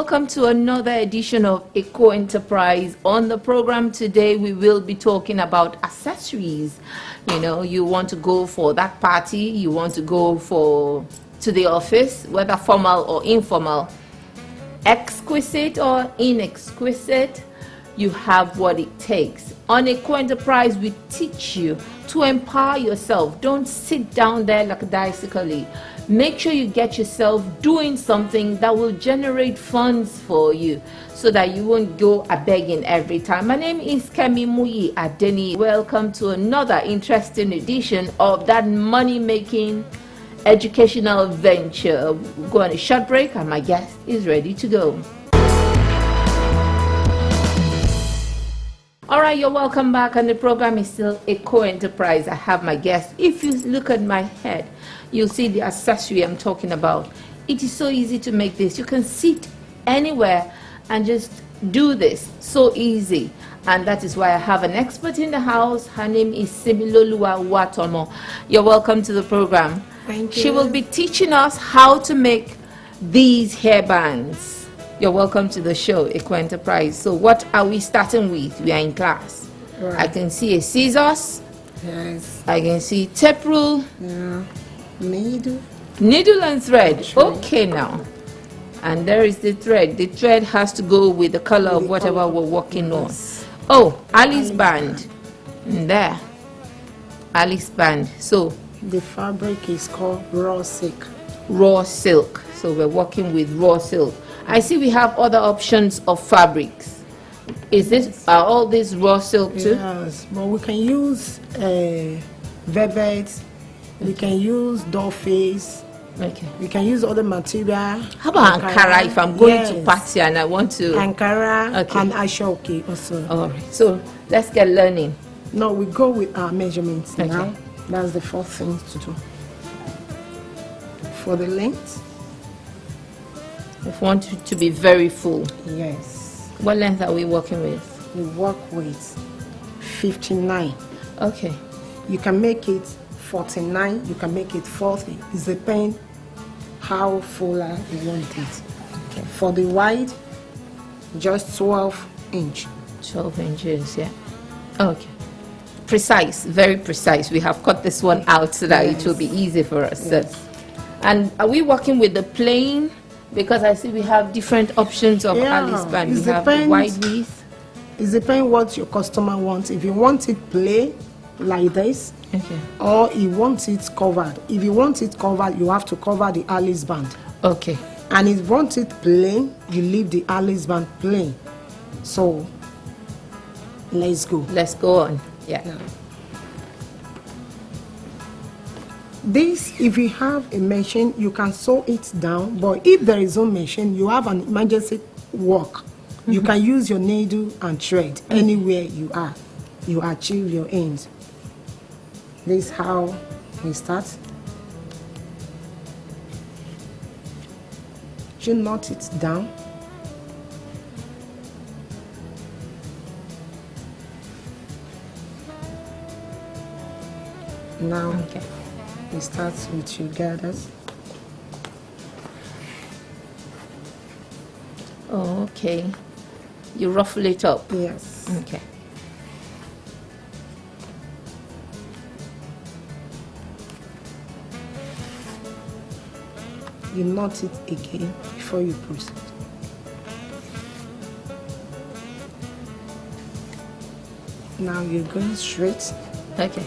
welcome to another edition of Eco Enterprise. On the program today, we will be talking about accessories. You know, you want to go for that party, you want to go to the office, whether formal or informal, exquisite or inexquisite, you have what it takes. On Eco Enterprise, we teach you to empower yourself. Don't sit down there lackadaisically. Make sure you get yourself doing something that will generate funds for you so that you won't go a begging every time. My name is Kemi Muyi Adeni. Welcome to another interesting edition of that money-making educational venture. We'll go on a short break and my guest is ready to go. All right, you're welcome back, and the program is still Eco Enterprise. I have my guest. If you look at my head, you'll see the accessory I'm talking about. It is so easy to make this. You can sit anywhere and just do this. So easy. And that is why I have an expert in the house. Her name is Similoluwa Watomo. You're welcome to the program. Thank you. She will be teaching us how to make these hairbands. You're welcome to the show, Eco Enterprise. So what are we starting with? We are in class. Right. I can see a scissors. Yes. I can see tape rule. Yeah. Needle. Needle and thread. Thread. Okay now. And there is the thread. The thread has to go with the color of whatever we're working on. Oh, Alice band. There. Alice band. So the fabric is called raw silk. Raw silk. So we're working with raw silk. I see we have other options of fabrics. Are all these raw silk too? Yes, but we can use velvet. We can use doll face. Okay. We can use other material. How about Ankara if I'm going to party and I want to? Ankara okay. and Ashoke also. All right. So let's get learning. No, we go with our measurements okay. now. That's the first thing to do. For the length. If we want it to be very full. Yes. What length are we working with? We work with 59. Okay. You can make it 49, you can make it 40. It depends how fuller you want it. Okay. For the wide, just 12 inch. 12 inches, yeah. Okay. Precise, very precise. We have cut this one out so that it will be easy for us. Yes. And are we working with the plain? Because I see we have different options of Alice band. We have the wide width. It depends what your customer wants. If you want it plain, like this, okay, or you want it covered. If you want it covered, you have to cover the Alice band. Okay. And if you want it plain, you leave the Alice band plain. So, let's go. Let's go on. Yeah. This, if you have a machine, you can sew it down. But if there is no machine, you have an emergency work. You can use your needle and thread anywhere you are. You achieve your aims. This is how we start. You knot it down. Now, okay, we start with your gathers. Oh, okay. You ruffle it up. Yes. Okay. You knot it again before you proceed. Now you're going straight. Okay.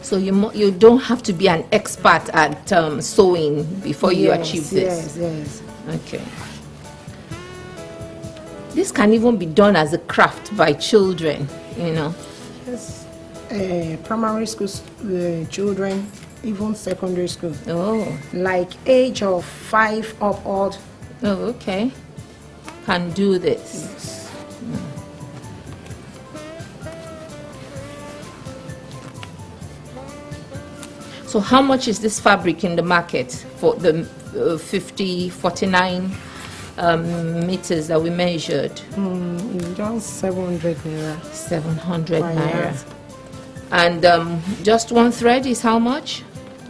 So you don't have to be an expert at sewing before you achieve this. Yes. Okay. This can even be done as a craft by children, you know. Yes. Primary school children, even secondary school. Oh. Like age of 5 upward. Oh, okay. Can do this. Yes. So how much is this fabric in the market for the 50, 49? meters that we measured? It's just 700 naira. 700 per naira. yard. And just one thread is how much?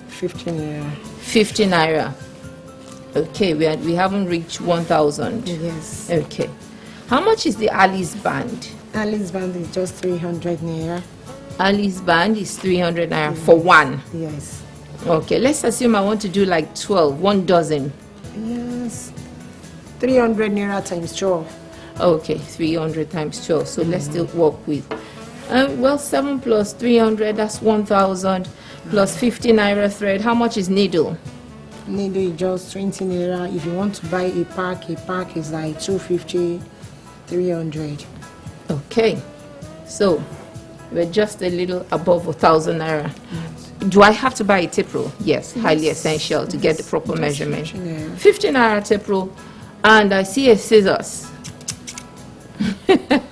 50 naira. 50 naira. Okay, we haven't reached 1,000. Yes. Okay. How much is the Alice band? Alice band is just 300 naira. Alice band is 300 naira for one. Yes. Okay, let's assume I want to do like 12, 1 dozen. Yes. 300 naira times 12. Okay, 300 times 12. So let's still work with. Well, 7 plus 300, that's 1,000. Plus 50 naira thread. How much is needle? Needle is just 20 naira. If you want to buy a pack is like 250, 300. Okay, so we're just a little above 1,000 naira. Do I have to buy a tape roll? Yes, highly essential to get the proper measurement. 50 naira tape roll, and I see a scissors.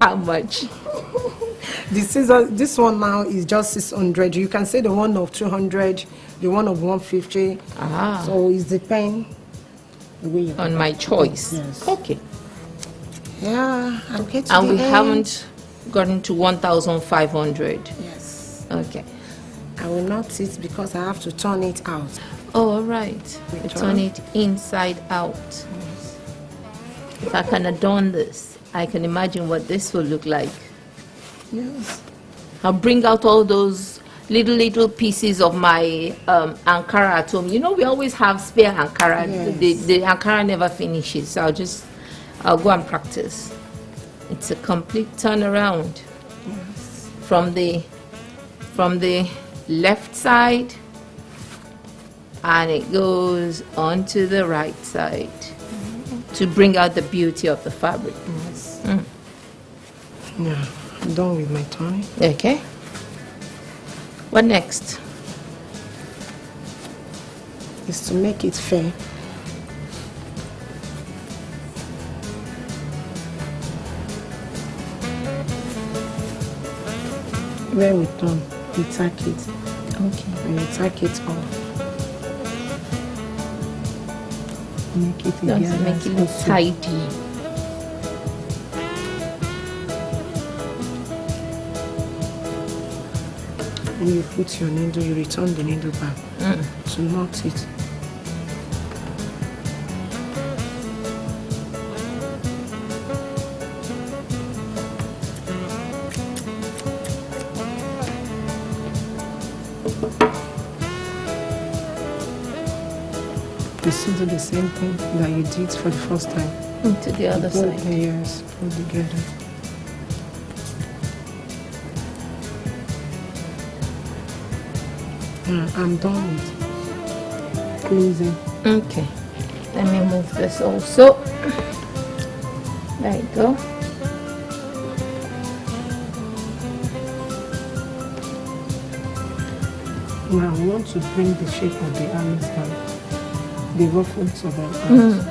How much? The scissors, this one now is just 600. You can say the one of 200, the one of 150. Ah. So it depends the way you On my choice. Yes. Okay. Yeah, I'm getting. And we haven't gotten to 1,500. Yes. Okay. I will not sit because I have to turn it out. Oh, all right. We turn it inside out. If I can adorn this, I can imagine what this will look like. Yes. I'll bring out all those little pieces of my Ankara at home. You know, we always have spare Ankara. Yes. The Ankara never finishes. So I'll go and practice. It's a complete turnaround. Yes. From the left side, and it goes onto the right side to bring out the beauty of the fabric. Yes. Yeah, I'm done with my turning. Okay. What next? Is to make it fair. Where we turn, we tack it. Okay. And you tack it off. Make it Just together. make it look tidy. When you put your needle, you return the needle back to knot it. You still do the same thing that you did for the first time. To the other Both side. layers put together. I'm done with closing. Okay. Let me move this also. There you go. Now I want to bring the shape of the arms down, the ruffles of our arms.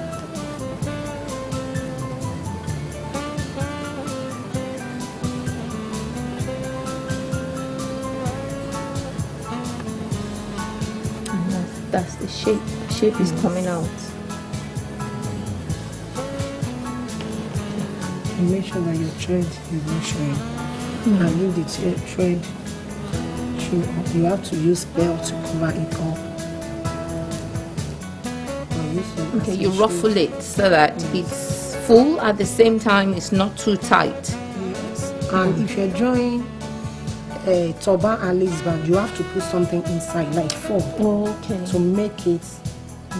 And that's the shape. The shape is coming out. And make sure that your thread is not showing. And leave the thread show up. You have to use belt to cover it up. Okay, you ruffle it so that it's full at the same time it's not too tight. Yes. And if you're drawing a turban and lace band, you have to put something inside, like four, Okay. to make it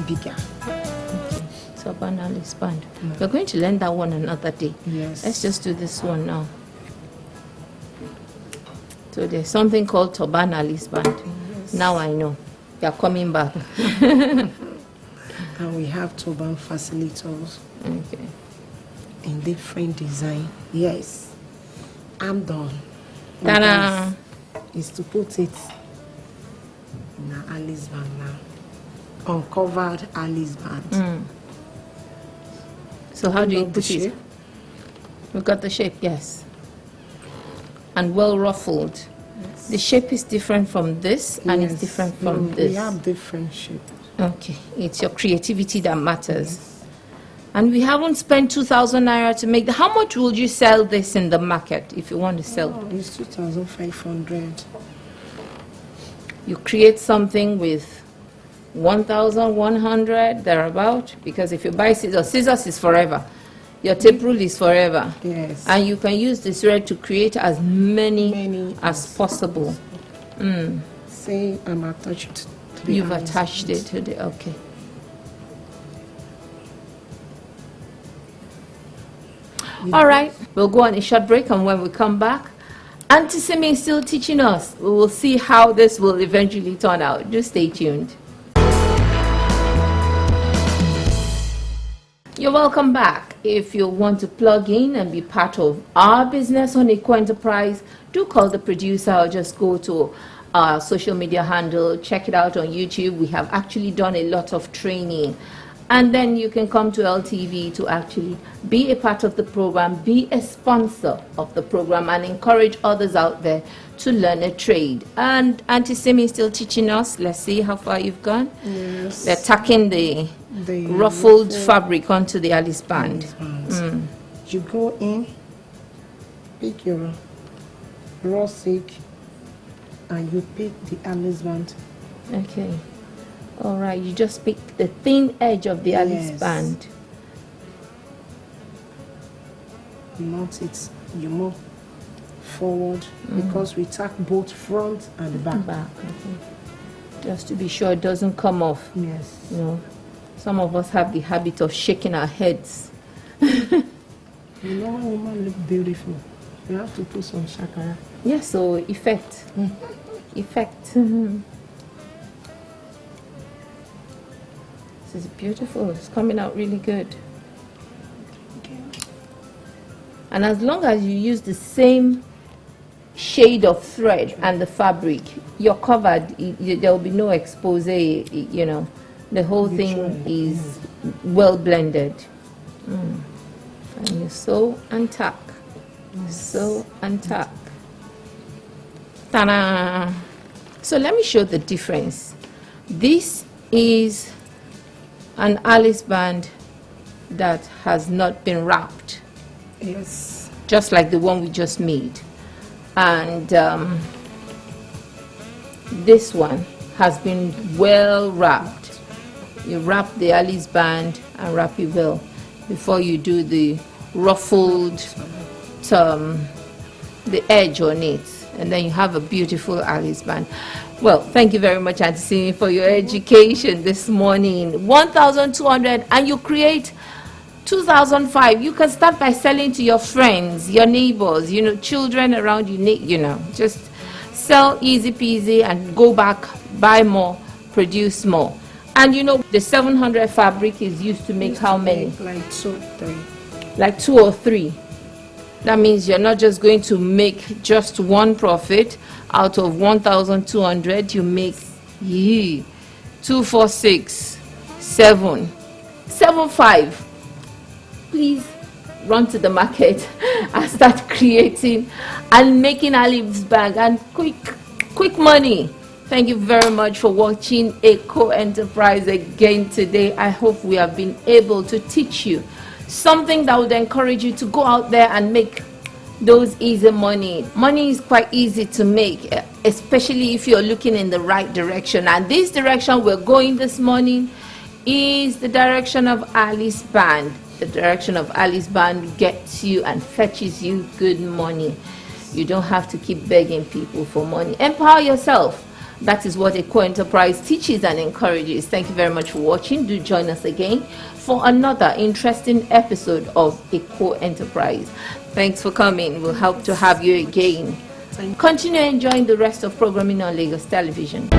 bigger. Turban Alice band. We're going to learn that one another day. Yes. Let's just do this one now. So there's something called turban Alice band. Yes. Now I know. You're coming back. And we have turban facilitators Okay. in different design. Yes. I'm done. Ta-da! Is to put it in an Alice band now. Uncovered Alice band. So how do you Got the put it? shape? We got the shape, yes. And well ruffled. Yes. The shape is different from this and it's Yes. different from We this. have different shape. Okay, it's your creativity that matters. And we haven't spent 2,000 naira to make how much would you sell this in the market if you want to sell? Oh, it's 2,500. You create something with 1,100 thereabout, because if you buy scissors is forever. Your tape rule is forever. Yes. And you can use this thread to create as many as possible. Say I'm attached to the You've eyes. attached it to the, okay. All right, we'll go on a short break, and when we come back, Auntie Simi is still teaching us. We will see how this will eventually turn out. Just stay tuned. You're welcome back. If you want to plug in and be part of our business on Eco Enterprise, do call the producer or just go to our social media handle, check it out on YouTube. We have actually done a lot of training. And then you can come to LTV to actually be a part of the program, be a sponsor of the program, and encourage others out there to learn a trade. And Auntie Simi is still teaching us. Let's see how far you've gone. Yes. They're tucking the ruffled fabric onto the Alice band. You go in, pick your raw silk, and you pick the Alice band. Okay. All right, you just pick the thin edge of the Alice band. Knot it, you move forward because we tack both front and the back. Okay. Just to be sure it doesn't come off. Yes. You know, some of us have the habit of shaking our heads. You know, when women look beautiful, you have to put some shakara. Yes, so effect. Effect. This is beautiful. It's coming out really good. Okay. And as long as you use the same shade of thread and the fabric, you're covered. There will be no expose. You know, the whole thing is well blended. And you sew and tack. Sew and tack. Ta-da! So let me show the difference. This is an Alice band that has not been wrapped. Yes. Just like the one we just made. And this one has been well wrapped. You wrap the Alice band and wrap it well before you do the ruffled, the edge on it. And then you have a beautiful Alice band. Well, thank you very much, Auntie Simi, for your education this morning. 1,200, and you create 2,005. You can start by selling to your friends, your neighbors, you know, children around you, you know. Just sell easy peasy and go back, buy more, produce more. And you know, the 700 fabric is used to make how many? Like 2 or 3. Like 2 or 3. That means you're not just going to make just one profit. Out of 1,200, you make 2, 4, 6, 7, 7, 5. Please run to the market and start creating and making Alice bag and quick money. Thank you very much for watching Eco Enterprise again today. I hope we have been able to teach you something that would encourage you to go out there and make those easy money. Money is quite easy to make, especially if you're looking in the right direction. And this direction we're going this morning is the direction of Alice band. The direction of Alice band gets you and fetches you good money. You don't have to keep begging people for money. Empower yourself. That is what Eco Enterprise teaches and encourages. Thank you very much for watching. Do join us again for another interesting episode of Eco Enterprise. Thanks for coming. We'll hope to have you again. Continue enjoying the rest of programming on Lagos Television.